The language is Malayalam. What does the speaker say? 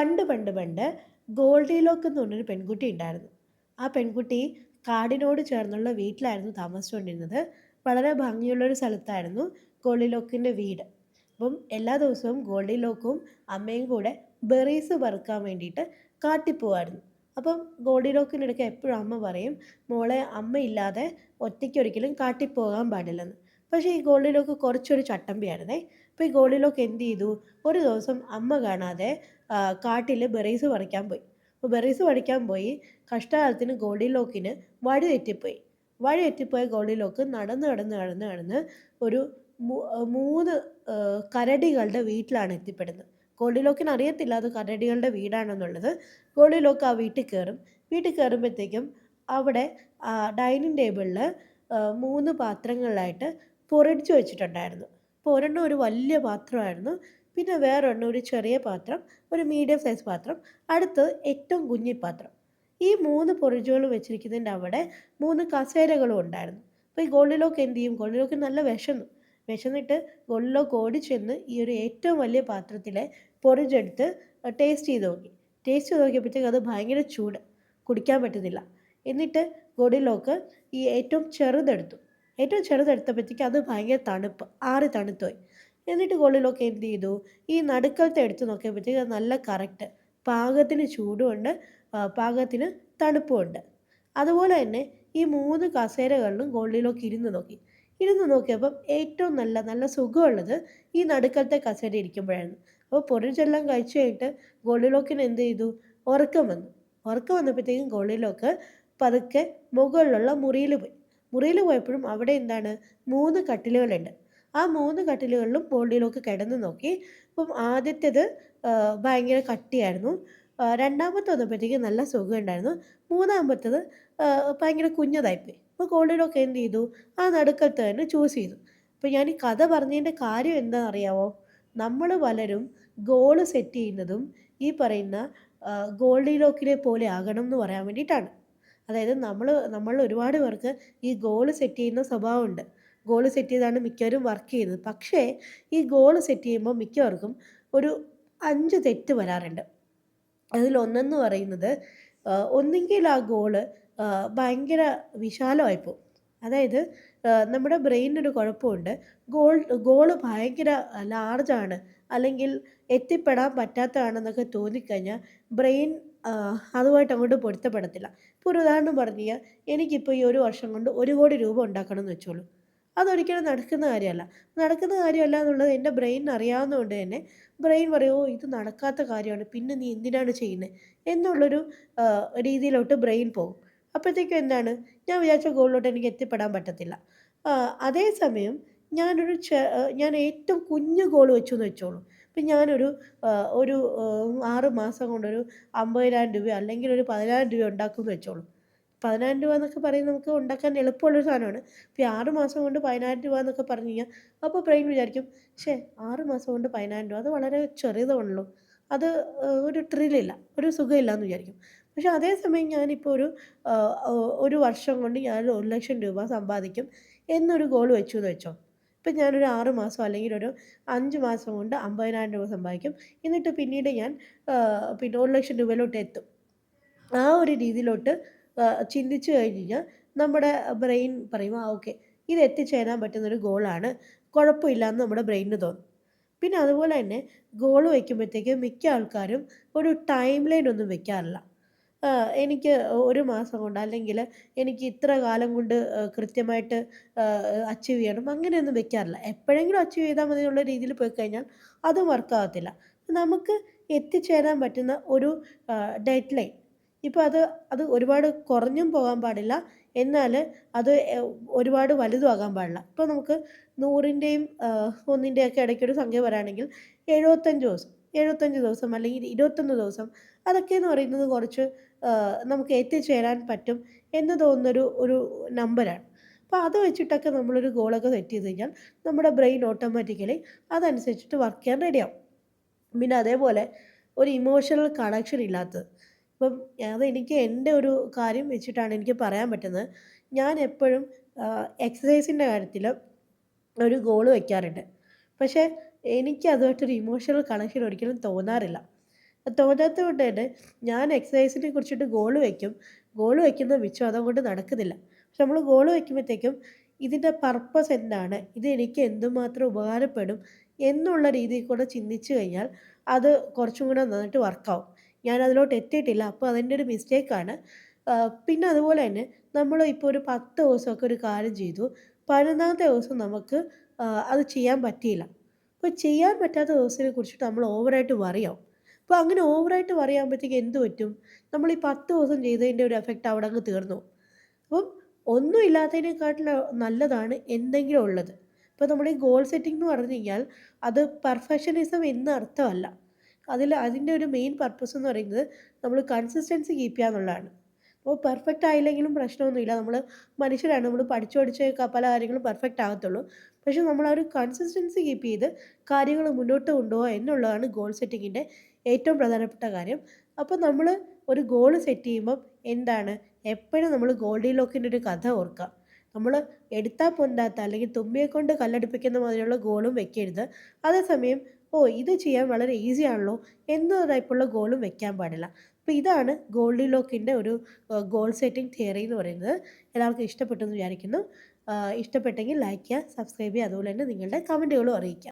പണ്ട് പണ്ട് പണ്ട് ഗോൾഡി ലോക്ക് എന്ന് പറഞ്ഞൊരു പെൺകുട്ടി ഉണ്ടായിരുന്നു. ആ പെൺകുട്ടി കാടിനോട് ചേർന്നുള്ള വീട്ടിലായിരുന്നു താമസിച്ചുകൊണ്ടിരുന്നത്. വളരെ ഭംഗിയുള്ളൊരു സ്ഥലത്തായിരുന്നു ഗോൾഡി ലോക്കിൻ്റെ വീട്. അപ്പം എല്ലാ ദിവസവും ഗോൾഡി ലോക്കും അമ്മയും കൂടെ ബെറീസ് പെറുക്കാൻ വേണ്ടിയിട്ട് കാട്ടിൽ പോവായിരുന്നു. അപ്പം ഗോൾഡി ലോക്കിനിടയ്ക്ക് എപ്പോഴും അമ്മ പറയും, മോളെ അമ്മയില്ലാതെ ഒറ്റയ്ക്ക് ഒരിക്കലും കാട്ടിൽ പോകാൻ പാടില്ലെന്ന്. പക്ഷേ ഈ ഗോൾഡി ലോക്ക് കുറച്ചൊരു ചട്ടമ്പിയായിരുന്നേ. അപ്പോൾ ഈ ഗോൾഡി ലോക്ക് എന്ത് ചെയ്തു, ഒരു ദിവസം അമ്മ കാണാതെ കാട്ടിൽ ബെറീസ് പറിക്കാൻ പോയി. അപ്പോൾ ബെറീസ് പറിക്കാൻ പോയി കഷ്ടകാലത്തിന് ഗോൾഡി ലോക്കിന് വഴി തെറ്റിപ്പോയി. വഴി തെറ്റിപ്പോയ ഗോൾഡി ലോക്ക് നടന്ന് നടന്ന് നടന്ന് നടന്ന് ഒരു 3 കരടികളുടെ വീട്ടിലാണ് എത്തിപ്പെടുന്നത്. ഗോൾഡി ലോക്കിന് അറിയത്തില്ല അത് കരടികളുടെ വീടാണെന്നുള്ളത്. ഗോൾഡി ലോക്ക് ആ വീട്ടിൽ കയറും. വീട്ടിൽ കയറുമ്പോഴത്തേക്കും അവിടെ ഡൈനിങ് ടേബിളിൽ 3 പാത്രങ്ങളിലായിട്ട് പൊറിടിച്ച് വെച്ചിട്ടുണ്ടായിരുന്നു. അപ്പോൾ ഒരെണ്ണം ഒരു വലിയ പാത്രമായിരുന്നു, പിന്നെ വേറൊരെണ്ണം ഒരു ചെറിയ പാത്രം, ഒരു മീഡിയം സൈസ് പാത്രം, അടുത്ത് ഏറ്റവും കുഞ്ഞി പാത്രം. ഈ 3 പൊറിച്ചുകൾ വെച്ചിരിക്കുന്നതിൻ്റെ അവിടെ 3 കസേരകളും ഉണ്ടായിരുന്നു. അപ്പോൾ ഈ ഗോൾഡിലോക്ക് എന്ത് ചെയ്യും, ഗോൾഡിലോക്ക് നല്ല വിശന്നു. വിശന്നിട്ട് ഗോൾഡിലോക്ക് ഓടിച്ചെന്ന് ഈ ഒരു ഏറ്റവും വലിയ പാത്രത്തിലെ പൊറിച്ചെടുത്ത് ടേസ്റ്റ് ചെയ്ത് നോക്കി. ടേസ്റ്റ് ചെയ്ത് നോക്കിയപ്പോഴത്തേക്ക് അത് ഭയങ്കര ചൂട്, കുടിക്കാൻ പറ്റുന്നില്ല. എന്നിട്ട് ഗോൾഡിലോക്ക് ഈ ഏറ്റവും ചെറുതെടുത്തു. ഏറ്റവും ചെറുതെടുത്തപ്പോഴത്തേക്ക് അത് ഭയങ്കര തണുപ്പ്, ആറി തണുത്തുപോയി. എന്നിട്ട് ഗോൾഡിലോക്ക് എന്ത് ചെയ്തു, ഈ നടുക്കലത്തെ എടുത്ത് നോക്കിയപ്പോഴത്തേക്ക് അത് നല്ല കറക്റ്റ്, പാകത്തിന് ചൂടുമുണ്ട്, പാകത്തിന് തണുപ്പുമുണ്ട്. അതുപോലെ തന്നെ ഈ 3 കസേരകളിലും ഗോൾഡിലോക്ക് ഇരുന്ന് നോക്കി. ഇരുന്ന് നോക്കിയപ്പം ഏറ്റവും നല്ല നല്ല സുഖമുള്ളത് ഈ നടുക്കലത്തെ കസേര ഇരിക്കുമ്പോഴായിരുന്നു. അപ്പോൾ പൊറിച്ചെല്ലാം കഴിച്ചു കഴിഞ്ഞിട്ട് ഗോൾഡിലോക്കിന് എന്ത് ചെയ്തു, ഉറക്കം വന്നു. ഉറക്കം വന്നപ്പോഴത്തേക്കും ഗോൾഡിലോക്ക് പതുക്കെ മുകളിലുള്ള മുറിയിൽ പോയി. മുറിയിൽ പോയപ്പോഴും അവിടെ എന്താണ്, 3 കട്ടിലുകളുണ്ട്. ആ 3 കട്ടിലുകളിലും ഗോൾഡിലോക്ക് കിടന്ന് നോക്കി. അപ്പം ആദ്യത്തേത് ഭയങ്കര കട്ടിയായിരുന്നു. രണ്ടാമത്തെ വന്നപ്പോഴത്തേക്കും നല്ല സുഖമുണ്ടായിരുന്നു. മൂന്നാമത്തേത് ഭയങ്കര കുഞ്ഞതായിപ്പോയി. അപ്പോൾ ഗോൾഡിലോക്ക് എന്ത് ചെയ്തു, ആ നടുക്കത്തെ തന്നെ ചൂസ് ചെയ്തു. അപ്പോൾ ഞാൻ ഈ കഥ പറഞ്ഞതിൻ്റെ കാര്യം എന്താണെന്ന് അറിയാമോ? നമ്മൾ പലരും ഗോള് സെറ്റ് ചെയ്യുന്നതും ഈ പറയുന്ന ഗോൾഡിലോക്കിനെ പോലെ ആകണം എന്ന് പറയാൻ വേണ്ടിയിട്ടാണ്. അതായത് നമ്മൾ ഒരുപാട് പേർക്ക് ഈ ഗോള് സെറ്റ് ചെയ്യുന്ന സ്വഭാവമുണ്ട്. ഗോള് സെറ്റ് ചെയ്താണ് മിക്കവരും വർക്ക് ചെയ്യുന്നത്. പക്ഷേ ഈ ഗോള് സെറ്റ് ചെയ്യുമ്പോൾ മിക്കവർക്കും ഒരു 5 തെറ്റ് വരാറുണ്ട്. അതിലൊന്നെന്ന് പറയുന്നത്, ഒന്നുകിൽ ആ ഗോള് ഭയങ്കര വിശാലമായിപ്പോവും. അതായത് നമ്മുടെ ബ്രെയിനിനൊരു കുഴപ്പമുണ്ട്. ഗോള് ഭയങ്കര ലാർജാണ്, അല്ലെങ്കിൽ എത്തിപ്പെടാൻ പറ്റാത്തതാണെന്നൊക്കെ തോന്നിക്കഴിഞ്ഞാൽ ബ്രെയിൻ അതുമായിട്ട് അങ്ങോട്ട് പൊരുത്തപ്പെടത്തില്ല. ഇപ്പോൾ ഒരു ഉദാഹരണം പറഞ്ഞു കഴിഞ്ഞാൽ, എനിക്കിപ്പോൾ ഈ 1 വർഷം കൊണ്ട് 1 കോടി രൂപ ഉണ്ടാക്കണം എന്ന് വെച്ചോളൂ. അതൊരിക്കലും നടക്കുന്ന കാര്യമല്ല. നടക്കുന്ന കാര്യമല്ല എന്നുള്ളത് എൻ്റെ ബ്രെയിനിന് അറിയാവുന്നതുകൊണ്ട് തന്നെ ബ്രെയിൻ പറയും, ഓ ഇത് നടക്കാത്ത കാര്യമാണ്, പിന്നെ നീ എന്തിനാണ് ചെയ്യുന്നത് എന്നുള്ളൊരു രീതിയിലോട്ട് ബ്രെയിൻ പോകും. അപ്പോഴത്തേക്കും എന്താണ്, ഞാൻ വിചാരിച്ച ഗോളിലോട്ട് എനിക്ക് എത്തിപ്പെടാൻ പറ്റത്തില്ല. അതേസമയം ഞാൻ ഏറ്റവും കുഞ്ഞു ഗോൾ വെച്ചു എന്ന് വെച്ചോളൂ. ഇപ്പം ഞാനൊരു ഒരു 6 മാസം കൊണ്ടൊരു 50,000 രൂപയോ അല്ലെങ്കിൽ ഒരു 10,000 രൂപ ഉണ്ടാക്കുമെന്ന് വെച്ചോളൂ. 10,000 രൂപ എന്നൊക്കെ പറയുന്നത് നമുക്ക് ഉണ്ടാക്കാൻ എളുപ്പമുള്ളൊരു സാധനമാണ്. ഇപ്പോൾ ഈ 6 മാസം കൊണ്ട് 10,000 രൂപ എന്നൊക്കെ പറഞ്ഞു കഴിഞ്ഞാൽ അപ്പോൾ ബ്രെയിൻ വിചാരിക്കും, ഛേ 6 മാസം കൊണ്ട് 10,000 രൂപ അത് വളരെ ചെറുതാണല്ലോ, അത് ഒരു ത്രില്ലില്ല, ഒരു സുഖമില്ല എന്ന് വിചാരിക്കും. പക്ഷേ അതേസമയം ഞാനിപ്പോൾ ഒരു വർഷം കൊണ്ട് ഞാനൊരു 1,00,000 രൂപ സമ്പാദിക്കും എന്നൊരു ഗോൾ വെച്ചു എന്ന് വെച്ചോ. ഇപ്പം ഞാനൊരു 6 മാസം അല്ലെങ്കിൽ ഒരു 5 മാസം കൊണ്ട് 50,000 രൂപ സമ്പാദിക്കും. എന്നിട്ട് പിന്നീട് ഞാൻ പിന്നെ 1,00,000 രൂപയിലോട്ട് എത്തും. ആ ഒരു രീതിയിലോട്ട് ചിന്തിച്ചു കഴിഞ്ഞ് കഴിഞ്ഞാൽ നമ്മുടെ ബ്രെയിൻ പറയും, ആ ഓക്കെ, ഇത് എത്തിച്ചേരാൻ പറ്റുന്നൊരു ഗോളാണ്, കുഴപ്പമില്ലാന്ന് നമ്മുടെ ബ്രെയിനിന് തോന്നും. പിന്നെ അതുപോലെ തന്നെ ഗോൾ വയ്ക്കുമ്പോഴത്തേക്ക് മിക്ക ആൾക്കാരും ഒരു ടൈം ലൈൻ ഒന്നും വെക്കാറില്ല. എനിക്ക് 1 മാസം കൊണ്ട് അല്ലെങ്കിൽ എനിക്ക് ഇത്ര കാലം കൊണ്ട് കൃത്യമായിട്ട് അച്ചീവ് ചെയ്യണം അങ്ങനെയൊന്നും വെക്കാറില്ല. എപ്പോഴെങ്കിലും അച്ചീവ് ചെയ്താൽ മതി എന്നുള്ള രീതിയിൽ പോയി കഴിഞ്ഞാൽ അതും വർക്കാവത്തില്ല. നമുക്ക് എത്തിച്ചേരാൻ പറ്റുന്ന ഒരു ഡെഡ് ലൈൻ, ഇപ്പോൾ അത് ഒരുപാട് കുറഞ്ഞും പോകാൻ പാടില്ല, എന്നാൽ അത് ഒരുപാട് വലുതും ആകാൻ പാടില്ല. ഇപ്പോൾ നമുക്ക് 100ൻ്റെയും 1ൻ്റെയൊക്കെ ഇടയ്ക്കൊരു സംഖ്യ പറയുകയാണെങ്കിൽ 75 ദിവസം, 75 ദിവസം അല്ലെങ്കിൽ 21 ദിവസം, അതൊക്കെയെന്ന് പറയുന്നത് കുറച്ച് നമുക്ക് എത്തിച്ചേരാൻ പറ്റും എന്ന് തോന്നുന്നൊരു ഒരു നമ്പറാണ്. അപ്പോൾ അത് വെച്ചിട്ടൊക്കെ നമ്മളൊരു ഗോളൊക്കെ സെറ്റ് ചെയ്ത് കഴിഞ്ഞാൽ നമ്മുടെ ബ്രെയിൻ ഓട്ടോമാറ്റിക്കലി അതനുസരിച്ചിട്ട് വർക്ക് ചെയ്യാൻ റെഡിയാവും. പിന്നെ അതേപോലെ ഒരു ഇമോഷണൽ കണക്ഷൻ ഇല്ലാത്തത്, ഇപ്പം അതെനിക്ക് എൻ്റെ ഒരു കാര്യം വെച്ചിട്ടാണ് എനിക്ക് പറയാൻ പറ്റുന്നത്. ഞാൻ എപ്പോഴും എക്സസൈസിൻ്റെ കാര്യത്തിൽ ഒരു ഗോള് വയ്ക്കാറുണ്ട്. പക്ഷേ എനിക്ക് അതുമായിട്ടൊരു ഇമോഷണൽ കണക്ഷൻ ഒരിക്കലും തോന്നാറില്ല. തോന്നാത്തത് കൊണ്ട് തന്നെ ഞാൻ എക്സസൈസിനെ കുറിച്ചിട്ട് ഗോൾ വയ്ക്കും. ഗോൾ വയ്ക്കുന്ന മിച്ചം അതങ്ങോട്ട് നടക്കുന്നില്ല. പക്ഷെ നമ്മൾ ഗോൾ വയ്ക്കുമ്പോഴത്തേക്കും ഇതിൻ്റെ പർപ്പസ് എന്താണ്? ഇത് എനിക്ക് എന്തുമാത്രം ഉപകാരപ്പെടും? എന്നുള്ള രീതിയിൽ കൂടെ ചിന്തിച്ച് കഴിഞ്ഞാൽ അത് കുറച്ചും കൂടെ നന്നായിട്ട് വർക്കാവും. ഞാൻ അതിലോട്ട് എത്തിയിട്ടില്ല. അപ്പോൾ അതെൻ്റെ ഒരു മിസ്റ്റേക്കാണ്. പിന്നെ അതുപോലെ തന്നെ നമ്മൾ ഇപ്പോൾ ഒരു 10 ദിവസമൊക്കെ ഒരു കാര്യം ചെയ്തു. 11ാമത്തെ ദിവസം നമുക്ക് അത് ചെയ്യാൻ പറ്റിയില്ല. അപ്പോൾ ചെയ്യാൻ പറ്റാത്ത ദിവസത്തിനെ കുറിച്ചിട്ട് നമ്മൾ ഓവറായിട്ട് വറിയാവും. അപ്പോൾ അങ്ങനെ ഓവറായിട്ട് വറിയാകുമ്പോഴത്തേക്ക് എന്ത് പറ്റും? നമ്മൾ ഈ 10 ദിവസം ചെയ്തതിൻ്റെ ഒരു എഫക്റ്റ് അവിടെ അങ്ങ് തീർന്നു പോകും. അപ്പം ഒന്നും ഇല്ലാത്തതിനെക്കാട്ടിലും നല്ലതാണ് എന്തെങ്കിലും ഉള്ളത്. ഇപ്പോൾ നമ്മൾ ഈ ഗോൾ സെറ്റിംഗ് എന്ന് പറഞ്ഞു കഴിഞ്ഞാൽ അത് പെർഫെക്ഷനിസം എന്ന് അർത്ഥമല്ല. അതിൻ്റെ ഒരു മെയിൻ പർപ്പസ് എന്ന് പറയുന്നത് നമ്മൾ കൺസിസ്റ്റൻസി കീപ്പ് ചെയ്യുക എന്നുള്ളതാണ്. അപ്പോൾ പെർഫെക്റ്റ് ആയില്ലെങ്കിലും പ്രശ്നമൊന്നുമില്ല. നമ്മൾ മനുഷ്യരാണ്. നമ്മൾ പഠിച്ച് പഠിച്ചേ പല കാര്യങ്ങളും പെർഫെക്റ്റ് ആകത്തുള്ളൂ. പക്ഷേ നമ്മൾ ആ ഒരു കൺസിസ്റ്റൻസി കീപ്പ് ചെയ്ത് കാര്യങ്ങൾ മുന്നോട്ട് കൊണ്ടുപോകുക എന്നുള്ളതാണ് ഗോൾ സെറ്റിങ്ങിൻ്റെ ഏറ്റവും പ്രധാനപ്പെട്ട കാര്യം. അപ്പോൾ നമ്മൾ ഒരു ഗോൾ സെറ്റ് ചെയ്യുമ്പം എന്താണ് എപ്പോഴും നമ്മൾ ഗോൾഡി ലോക്കിൻ്റെ ഒരു കഥ ഓർക്കുക. നമ്മൾ എടുത്താൽ പൊന്താത്ത അല്ലെങ്കിൽ തുമ്പിയെക്കൊണ്ട് കല്ലടിപ്പിക്കുന്ന മാതിരിയുള്ള ഗോളും വെക്കരുത്. അതേസമയം ഇത് ചെയ്യാൻ വളരെ ഈസി ആണല്ലോ എന്ന ടൈപ്പുള്ള ഗോളും വെക്കാൻ പാടില്ല. അപ്പോൾ ഇതാണ് ഗോൾഡി ലോക്കിൻ്റെ ഒരു ഗോൾ സെറ്റിംഗ് തിയറി എന്ന് പറയുന്നത്. എല്ലാവർക്കും ഇഷ്ടപ്പെട്ടു എന്ന് വിചാരിക്കുന്നു. ഇഷ്ടപ്പെട്ടെങ്കിൽ ലൈക്ക് ചെയ്യുക, സബ്സ്ക്രൈബ് ചെയ്യുക, അതുപോലെ തന്നെ നിങ്ങളുടെ കമൻറ്റുകളും അറിയിക്കുക.